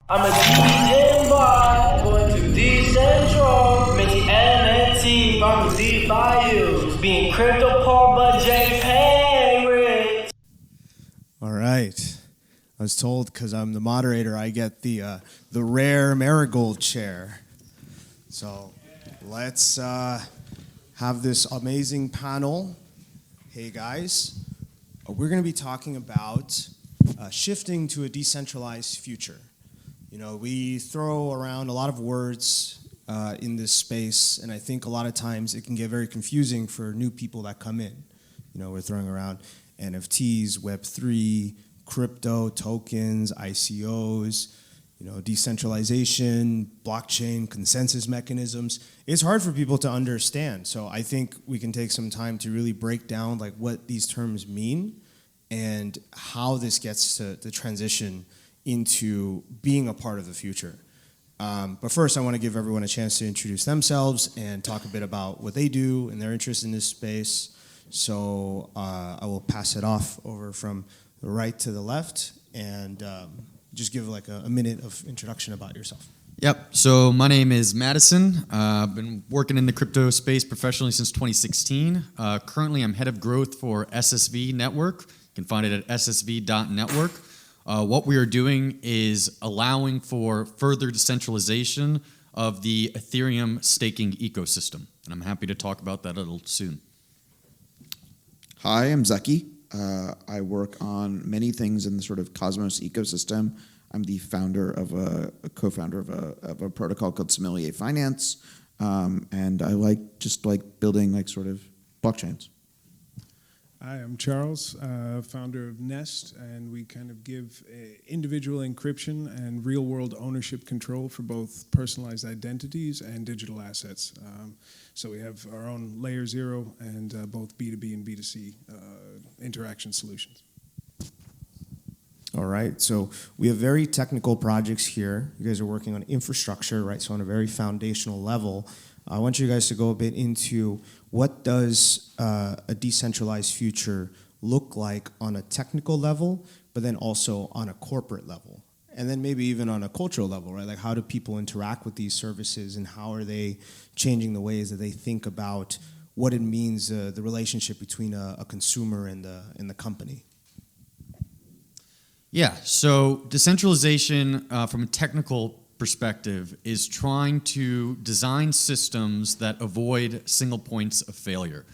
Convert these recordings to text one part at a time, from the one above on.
I'm a DJ boy, going to Decentral, minting NFT, farming DeFi, being crypto poor but JPay rich. All right. I was told because I'm the moderator, I get the rare marigold chair. So let's have this amazing panel. Hey guys, we're going to be talking about shifting to a decentralized future. You know, we throw around a lot of words in this space, and I think a lot of times it can get very confusing for new people that come in. You know, we're throwing around NFTs, Web3, crypto, tokens, ICOs, you know, decentralization, blockchain, consensus mechanisms. It's hard for people to understand. So I think we can take some time to really break down like what these terms mean and how this gets to transition into being a part of the future. But first, I want to give everyone a chance to introduce themselves and talk a bit about what they do and their interest in this space. So I will pass it off over from the right to the left and just give like a minute of introduction about yourself. Yep, so my name is Mattison. I've been working in the crypto space professionally since 2016. Currently, I'm head of growth for SSV Network. You can find it at ssv.network. What we are doing is allowing for further decentralization of the Ethereum staking ecosystem. And I'm happy to talk about that a little soon. Hi, I'm Zaki. I work on many things in the sort of Cosmos ecosystem. I'm the founder of a co-founder of a protocol called Sommelier Finance. And I like building like sort of blockchains. Hi, I'm Charles, founder of Nest, and we kind of give individual encryption and real-world ownership control for both personalized identities and digital assets. So we have our own Layer 0 and both B2B and B2C interaction solutions. All right, so we have very technical projects here. You guys are working on infrastructure, right? So on a very foundational level. I want you guys to go a bit into what does a decentralized future look like on a technical level, but then also on a corporate level, and then maybe even on a cultural level, right? Like how do people interact with these services and how are they changing the ways that they think about what it means, the relationship between a consumer and the company? Yeah, so decentralization from a technical perspective is trying to design systems that avoid single points of failure.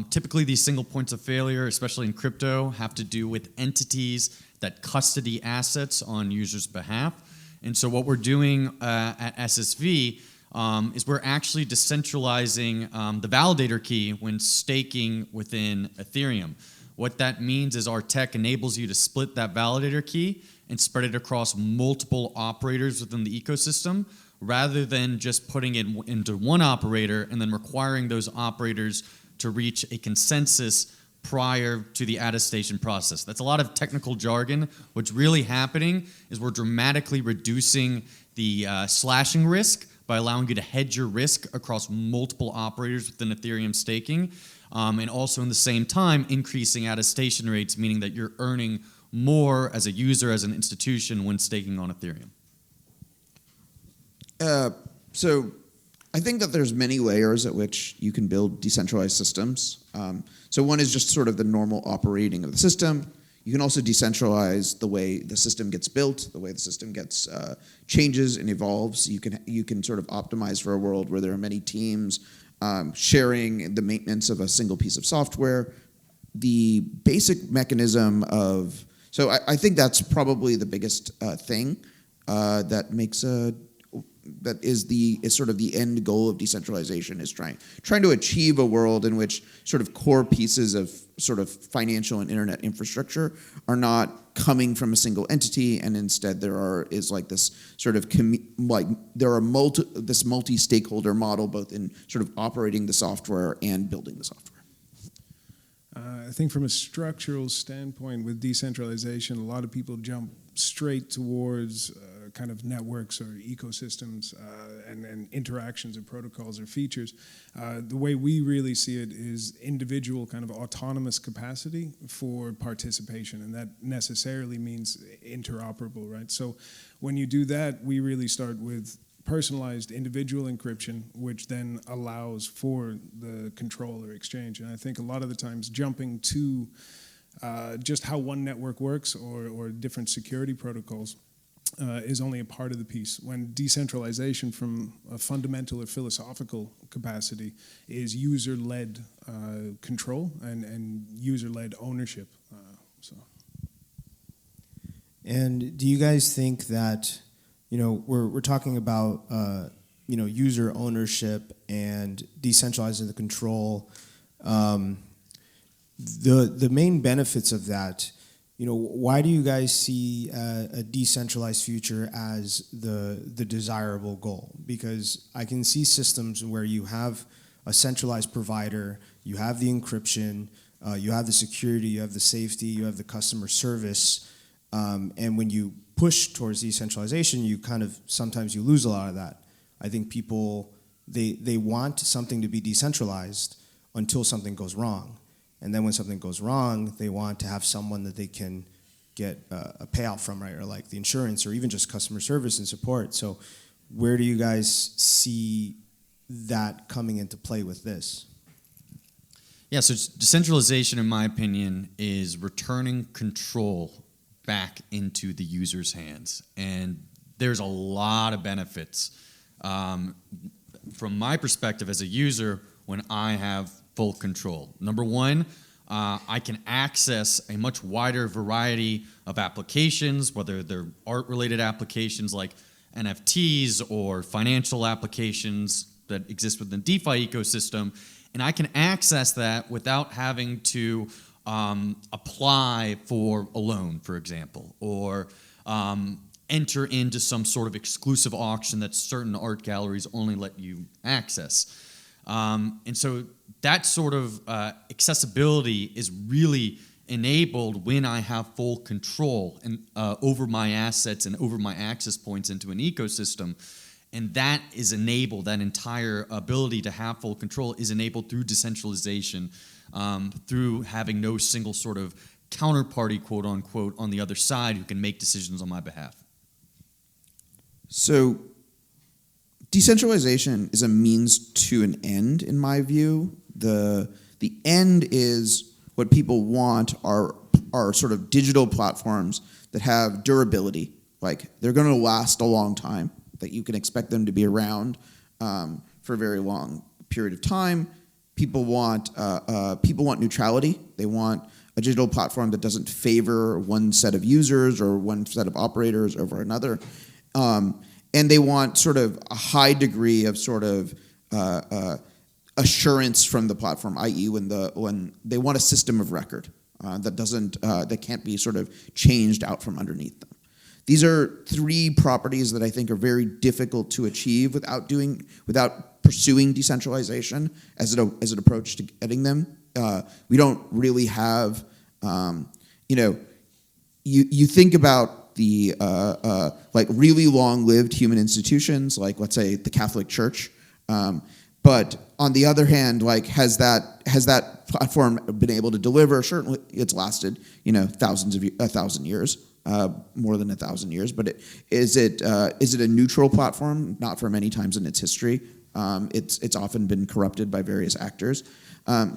Typically, these single points of failure, especially in crypto, have to do with entities that custody assets on users' behalf. And so what we're doing at SSV is we're actually decentralizing the validator key when staking within Ethereum. What that means is our tech enables you to split that validator key and spread it across multiple operators within the ecosystem, rather than just putting it into one operator and then requiring those operators to reach a consensus prior to the attestation process. That's a lot of technical jargon. What's really happening is we're dramatically reducing the slashing risk by allowing you to hedge your risk across multiple operators within Ethereum staking, and also in the same time increasing attestation rates, meaning that you're earning more as a user, as an institution, when staking on Ethereum? So I think that there's many layers at which you can build decentralized systems. So one is just sort of the normal operating of the system. You can also decentralize the way the system gets built, the way the system gets changes and evolves. You can sort of optimize for a world where there are many teams sharing the maintenance of a single piece of software. The basic mechanism of So I think that's probably the biggest thing that makes that is sort of the end goal of decentralization, is trying to achieve a world in which sort of core pieces of sort of financial and internet infrastructure are not coming from a single entity, and instead is like this sort of this multi-stakeholder model, both in sort of operating the software and building the software. I think from a structural standpoint with decentralization, a lot of people jump straight towards kind of networks or ecosystems and interactions or protocols or features. The way we really see it is individual kind of autonomous capacity for participation, and that necessarily means interoperable, right? So when you do that, we really start with personalized individual encryption, which then allows for the control or exchange. And I think a lot of the times jumping to just how one network works or different security protocols is only a part of the piece, when decentralization from a fundamental or philosophical capacity is user-led control and user-led ownership. And do you guys think that, we're talking about, user ownership and decentralizing the control, the main benefits of that, why do you guys see a decentralized future as the desirable goal? Because I can see systems where you have a centralized provider, you have the encryption, you have the security, you have the safety, you have the customer service, and when you push towards decentralization, you sometimes you lose a lot of that. I think people, they want something to be decentralized until something goes wrong. And then when something goes wrong, they want to have someone that they can get a payout from, right? Or like the insurance or even just customer service and support. So where do you guys see that coming into play with this? Yeah, so decentralization, in my opinion, is returning control back into the user's hands. And there's a lot of benefits from my perspective as a user when I have full control. Number one, I can access a much wider variety of applications, whether they're art-related applications like NFTs or financial applications that exist within the DeFi ecosystem, and I can access that without having to apply for a loan, for example, or enter into some sort of exclusive auction that certain art galleries only let you access. And so that sort of accessibility is really enabled when I have full control over my assets and over my access points into an ecosystem. And that is enabled, that entire ability to have full control is enabled through decentralization, through having no single sort of counterparty, quote unquote, on the other side who can make decisions on my behalf. So decentralization is a means to an end, in my view. The end is what people want are sort of digital platforms that have durability. Like, they're going to last a long time, that you can expect them to be around for a very long period of time. People want neutrality. They want a digital platform that doesn't favor one set of users or one set of operators over another. And they want sort of a high degree of sort of assurance from the platform, i.e. when they want a system of record that can't be sort of changed out from underneath them. These are three properties that I think are very difficult to achieve without pursuing decentralization as an approach to getting them. We don't really have, you think about the like really long-lived human institutions, like let's say the Catholic Church, but on the other hand, like has that platform been able to deliver? Certainly, it's lasted 1,000 years. More than 1,000 years, but is it a neutral platform? Not for many times in its history. It's often been corrupted by various actors.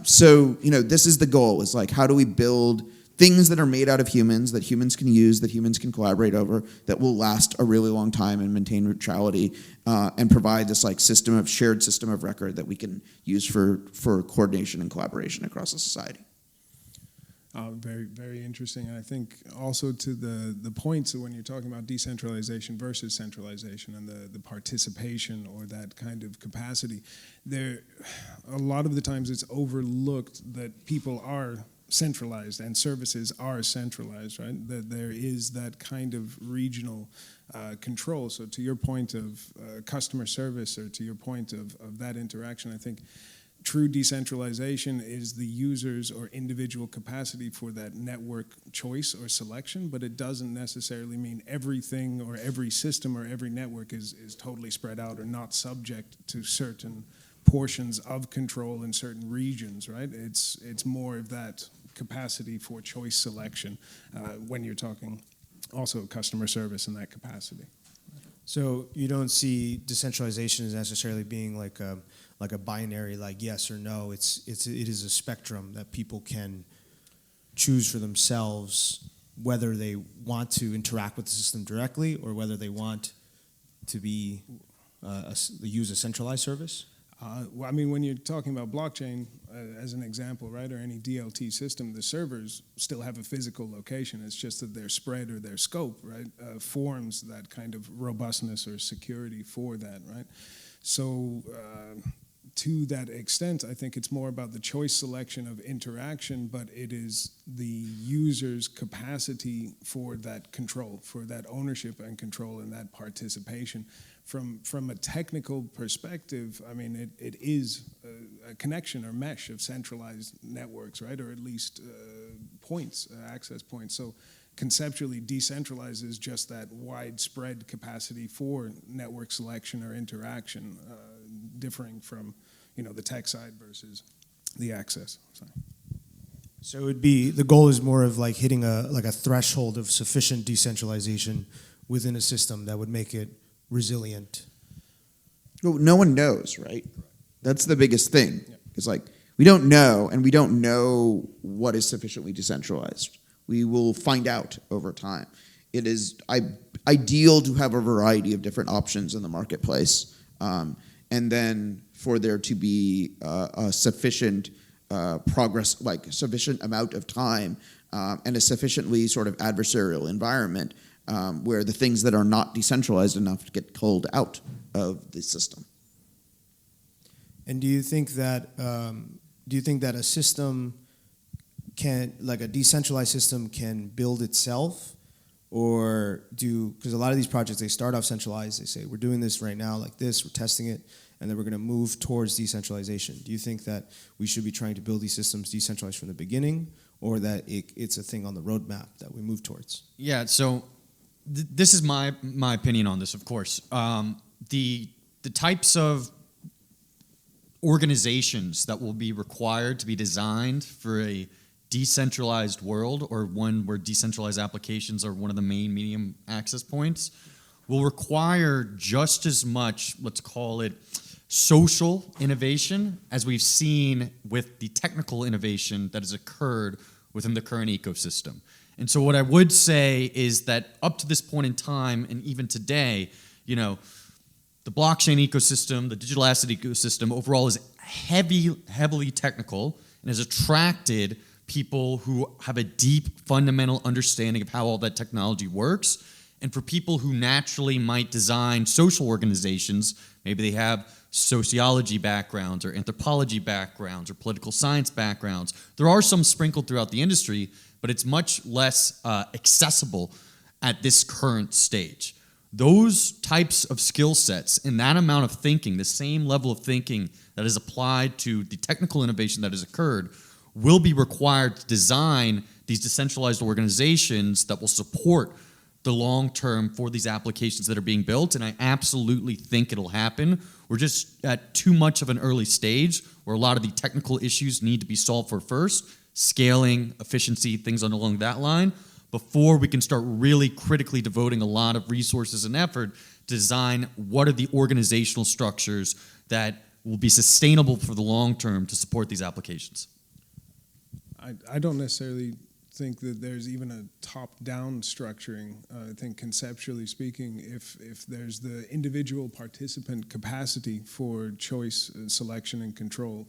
So this is the goal. Is like, how do we build things that are made out of humans, that humans can use, that humans can collaborate over, that will last a really long time and maintain neutrality, and provide this like shared system of record that we can use for coordination and collaboration across a society. Very, very interesting. And I think also to the points of when you're talking about decentralization versus centralization and the participation or that kind of capacity, a lot of the times it's overlooked that people are centralized and services are centralized, right? That there is that kind of regional control. So to your point of customer service, or to your point of that interaction, I think true decentralization is the user's or individual capacity for that network choice or selection, but it doesn't necessarily mean everything or every system or every network is totally spread out or not subject to certain portions of control in certain regions, right? It's more of that capacity for choice selection when you're talking also customer service in that capacity. So you don't see decentralization as necessarily being like a binary, like yes or no. It is a spectrum that people can choose for themselves whether they want to interact with the system directly or whether they want to be use a centralized service. Well, I mean, when you're talking about blockchain as an example, right, or any DLT system, the servers still have a physical location. It's just that their spread or their scope, right, forms that kind of robustness or security for that, right? So to that extent, I think it's more about the choice selection of interaction, but it is the user's capacity for that control, for that ownership and control and that participation. From a technical perspective, I mean, it is a connection or mesh of centralized networks, right? Or at least points, access points. So conceptually, decentralized is just that widespread capacity for network selection or interaction, differing from, the tech side versus the access. So it would be, the goal is more of like hitting a threshold of sufficient decentralization within a system that would make it resilient. Well, no one knows, right? That's the biggest thing. It's like we don't know, and we don't know what is sufficiently decentralized. We will find out over time. It is ideal to have a variety of different options in the marketplace, and then for there to be a sufficient progress, like a sufficient amount of time, and a sufficiently sort of adversarial environment where the things that are not decentralized enough to get culled out of the system. And do you think that a system can, like a decentralized system, can build itself, or because a lot of these projects, they start off centralized, they say we're doing this right now like this, we're testing it, and then we're going to move towards decentralization. Do you think that we should be trying to build these systems decentralized from the beginning, or that it's a thing on the roadmap that we move towards? Yeah, so this is my opinion on this, of course. The types of organizations that will be required to be designed for a decentralized world, or one where decentralized applications are one of the main medium access points, will require just as much, let's call it, social innovation as we've seen with the technical innovation that has occurred within the current ecosystem. And so what I would say is that up to this point in time, and even today, the blockchain ecosystem, the digital asset ecosystem overall is heavily technical and has attracted people who have a deep fundamental understanding of how all that technology works. And for people who naturally might design social organizations, maybe they have sociology backgrounds or anthropology backgrounds or political science backgrounds. There are some sprinkled throughout the industry, but it's much less accessible at this current stage. Those types of skill sets and that amount of thinking, the same level of thinking that is applied to the technical innovation that has occurred, will be required to design these decentralized organizations that will support the long term for these applications that are being built, and I absolutely think it'll happen. We're just at too much of an early stage where a lot of the technical issues need to be solved for first, scaling, efficiency, things along that line, before we can start really critically devoting a lot of resources and effort to design what are the organizational structures that will be sustainable for the long term to support these applications. I don't necessarily think that there's even a top-down structuring. I think conceptually speaking, if there's the individual participant capacity for choice, selection, and control,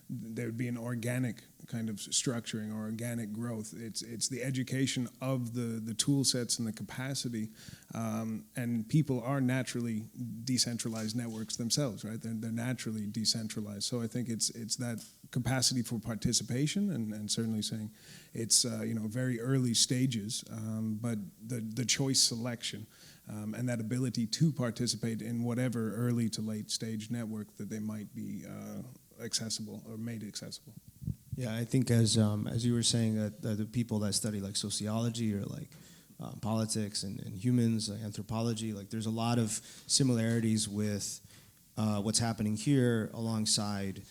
there would be an organic kind of structuring or organic growth. It's the education of the tool sets and the capacity, and people are naturally decentralized networks themselves, right? They're naturally decentralized. So I think it's that capacity for participation, and certainly saying it's very early stages, but the choice selection and that ability to participate in whatever early to late stage network that they might be accessible or made accessible. Yeah, I think as you were saying, that the people that study like sociology or like politics and humans, like anthropology, like there's a lot of similarities with what's happening here alongside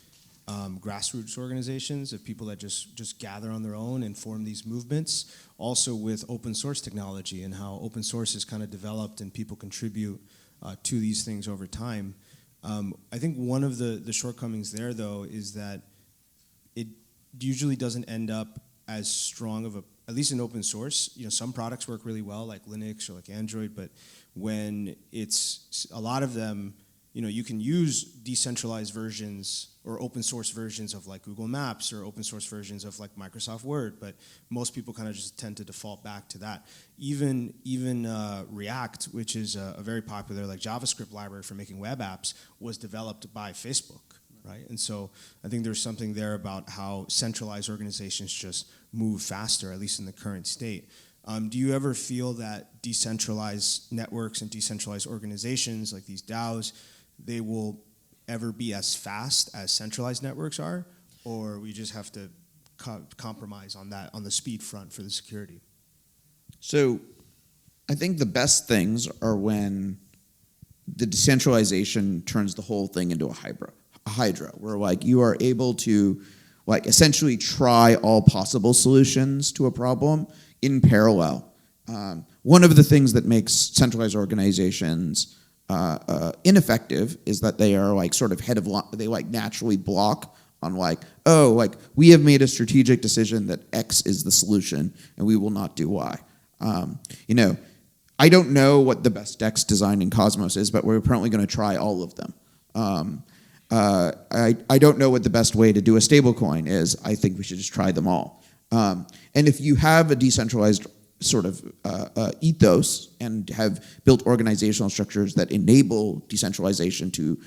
grassroots organizations of people that just gather on their own and form these movements. Also with open source technology and how open source is kind of developed and people contribute to these things over time. I think one of the shortcomings there, though, is that it usually doesn't end up as strong of at least in open source. You know, some products work really well, like Linux or like Android, but when it's a lot of them, you know, you can use decentralized versions or open source versions of like Google Maps or open source versions of like Microsoft Word, but most people kind of just tend to default back to that. Even React, which is a very popular like JavaScript library for making web apps, was developed by Facebook, right? And so I think there's something there about how centralized organizations just move faster, at least in the current state. Do you ever feel that decentralized networks and decentralized organizations like these DAOs, they will ever be as fast as centralized networks are, or we just have to compromise on that, on the speed front for the security? So I think the best things are when the decentralization turns the whole thing into a hydra, where like you are able to like essentially try all possible solutions to a problem in parallel. One of the things that makes centralized organizations ineffective is that they are like sort of they like naturally block on like, oh, like we have made a strategic decision that X is the solution and we will not do Y. You know, I don't know what the best DEX design in Cosmos is, but we're apparently going to try all of them. I don't know what the best way to do a stablecoin is. I think we should just try them all. And if you have a decentralized sort of ethos and have built organizational structures that enable decentralization to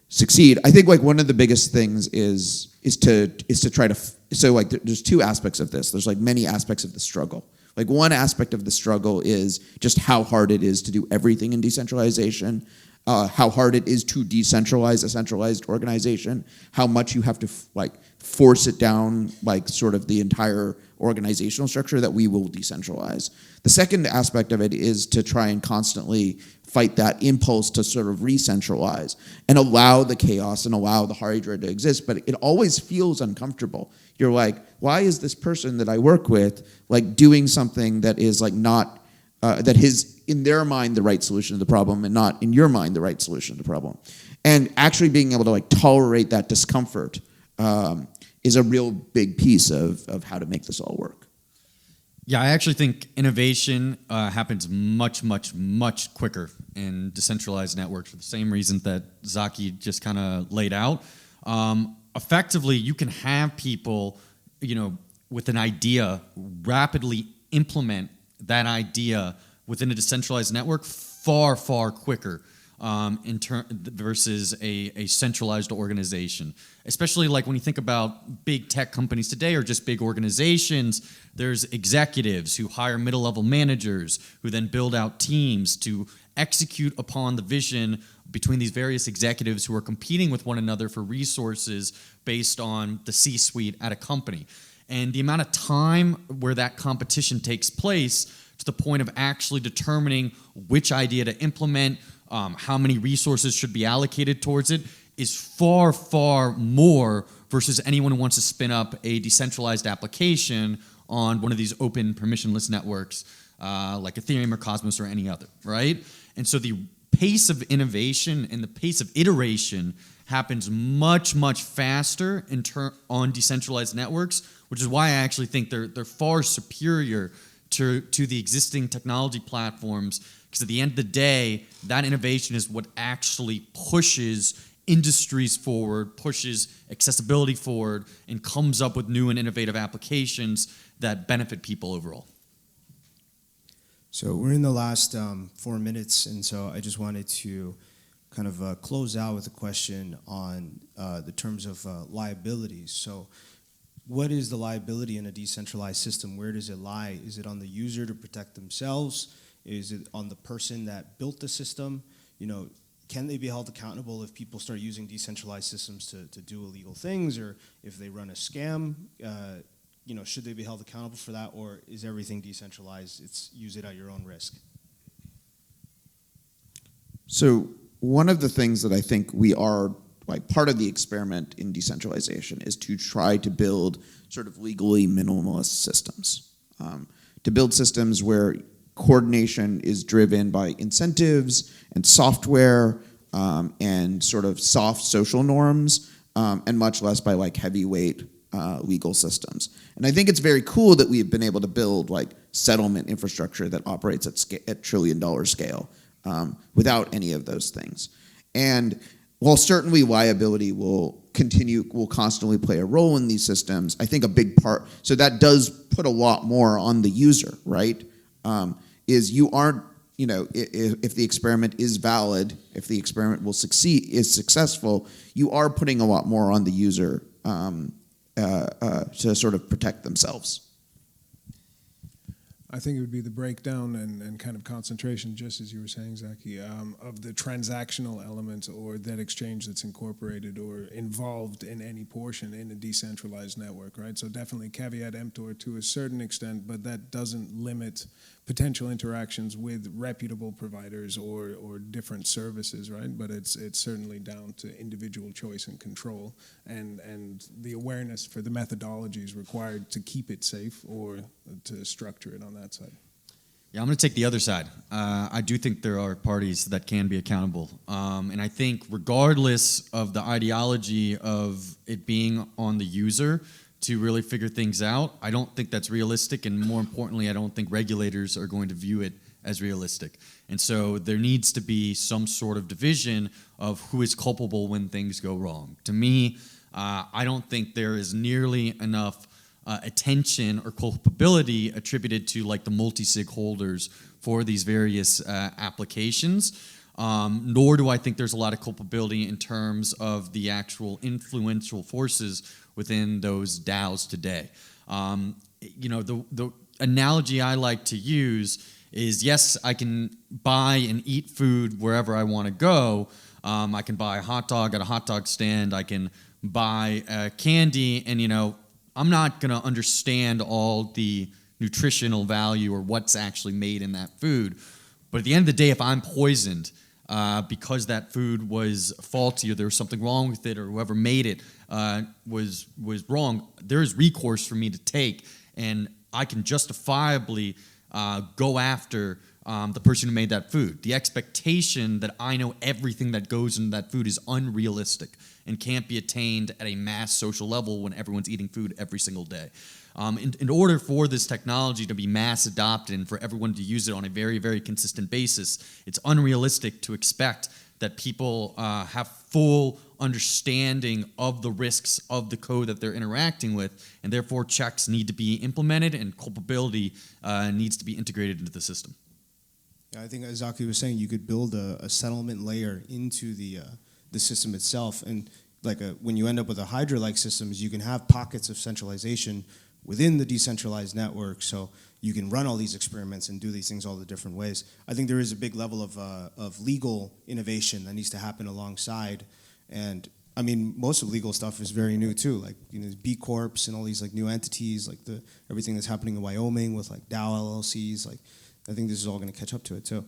succeed, I think like one of the biggest things is to try to so like there's two aspects of this. There's like many aspects of the struggle. Like one aspect of the struggle is just how hard it is to do everything in decentralization, how hard it is to decentralize a centralized organization, how much you have to like force it down like sort of the entire organizational structure that we will decentralize. The second aspect of it is to try and constantly fight that impulse to sort of re-centralize and allow the chaos and allow the Hybridhydra to exist, but it always feels uncomfortable. You're like, why is this person that I work with like doing something that is like not, that is in their mind the right solution to the problem and not in your mind the right solution to the problem? And actually being able to like tolerate that discomfort is a real big piece of how to make this all work. Yeah, I actually think innovation happens much, much, much quicker in decentralized networks for the same reason that Zaki just kind of laid out. Effectively, you can have people, you know, with an idea rapidly implement that idea within a decentralized network far, far quicker versus a centralized organization. Especially like when you think about big tech companies today or just big organizations, there's executives who hire middle-level managers who then build out teams to execute upon the vision between these various executives who are competing with one another for resources based on the C-suite at a company. And the amount of time where that competition takes place to the point of actually determining which idea to implement, how many resources should be allocated towards it, is far, far more versus anyone who wants to spin up a decentralized application on one of these open permissionless networks like Ethereum or Cosmos or any other, right? And so the pace of innovation and the pace of iteration happens much, much faster on decentralized networks, which is why I actually think they're far superior to the existing technology platforms, because at the end of the day, that innovation is what actually pushes industries forward, pushes accessibility forward, and comes up with new and innovative applications that benefit people overall. So we're in the last 4 minutes, and so I just wanted to kind of close out with a question on the terms of liabilities. So what is the liability in a decentralized system? Where does it lie? Is it on the user to protect themselves? Is it on the person that built the system? You know, can they be held accountable if people start using decentralized systems to do illegal things, or if they run a scam? Should they be held accountable for that, or is everything decentralized? It's use it at your own risk. So one of the things that I think we are, like, part of the experiment in decentralization is to try to build sort of legally minimalist systems. To build systems where coordination is driven by incentives and software and sort of soft social norms, and much less by like heavyweight legal systems. And I think it's very cool that we've been able to build like settlement infrastructure that operates at trillion-dollar scale without any of those things. And while certainly liability will constantly play a role in these systems, I think a big part, so that does put a lot more on the user, right? Is you aren't, if the experiment is valid, if the experiment is successful, you are putting a lot more on the user to sort of protect themselves. I think it would be the breakdown and kind of concentration, just as you were saying, Zaki, of the transactional element or that exchange that's incorporated or involved in any portion in a decentralized network, right? So definitely caveat emptor to a certain extent, but that doesn't limit potential interactions with reputable providers or different services, right? But it's certainly down to individual choice and control and the awareness for the methodologies required to keep it safe or to structure it on that side. Yeah, I'm going to take the other side. I do think there are parties that can be accountable. And I think regardless of the ideology of it being on the user to really figure things out, I don't think that's realistic. And more importantly, I don't think regulators are going to view it as realistic. And so there needs to be some sort of division of who is culpable when things go wrong. To me, I don't think there is nearly enough attention or culpability attributed to like the multi-sig holders for these various applications, nor do I think there's a lot of culpability in terms of the actual influential forces within those DAOs today. The analogy I like to use is, yes, I can buy and eat food wherever I want to go. I can buy a hot dog at a hot dog stand. I can buy candy, and I'm not going to understand all the nutritional value or what's actually made in that food. But at the end of the day, if I'm poisoned because that food was faulty or there was something wrong with it or whoever made it was wrong, there is recourse for me to take, and I can justifiably go after the person who made that food. The expectation that I know everything that goes into that food is unrealistic and can't be attained at a mass social level when everyone's eating food every single day. In order for this technology to be mass adopted and for everyone to use it on a very, very consistent basis, it's unrealistic to expect that people have full understanding of the risks of the code that they're interacting with, and therefore checks need to be implemented and culpability needs to be integrated into the system. Yeah, I think as Zaki was saying, you could build a settlement layer into the system itself, and when you end up with a Hydra-like systems, you can have pockets of centralization within the decentralized network, so you can run all these experiments and do these things all the different ways. I think there is a big level of legal innovation that needs to happen alongside, and I mean, most of legal stuff is very new too, B Corps and all these new entities, everything that's happening in Wyoming with DAO LLCs. I think this is all going to catch up to it too.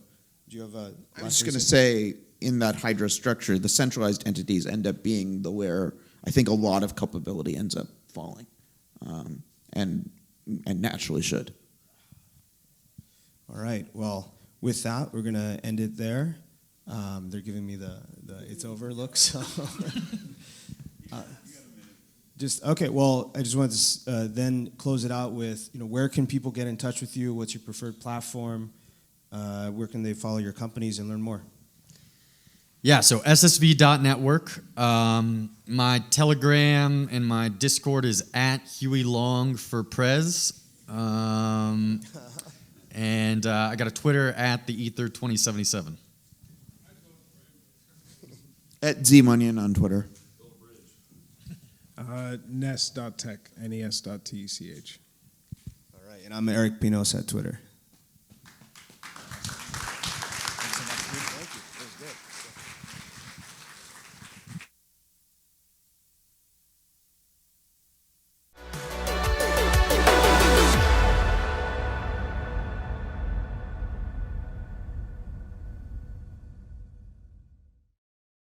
Do you have a? I was just going to say, in that Hydra structure, the centralized entities end up being where I think a lot of culpability ends up falling, and naturally should. All right. Well, with that, we're going to end it there. They're giving me the it's over look. So, okay. Well, I just wanted to then close it out with where can people get in touch with you? What's your preferred platform? Where can they follow your companies and learn more? Yeah, so ssv.network. My Telegram and my Discord is at Huey Long for Prez. And I got a Twitter at the Ether2077. At Manian on Twitter. Nest.tech, nes.tech. All right, and I'm Erick Pinos at Twitter.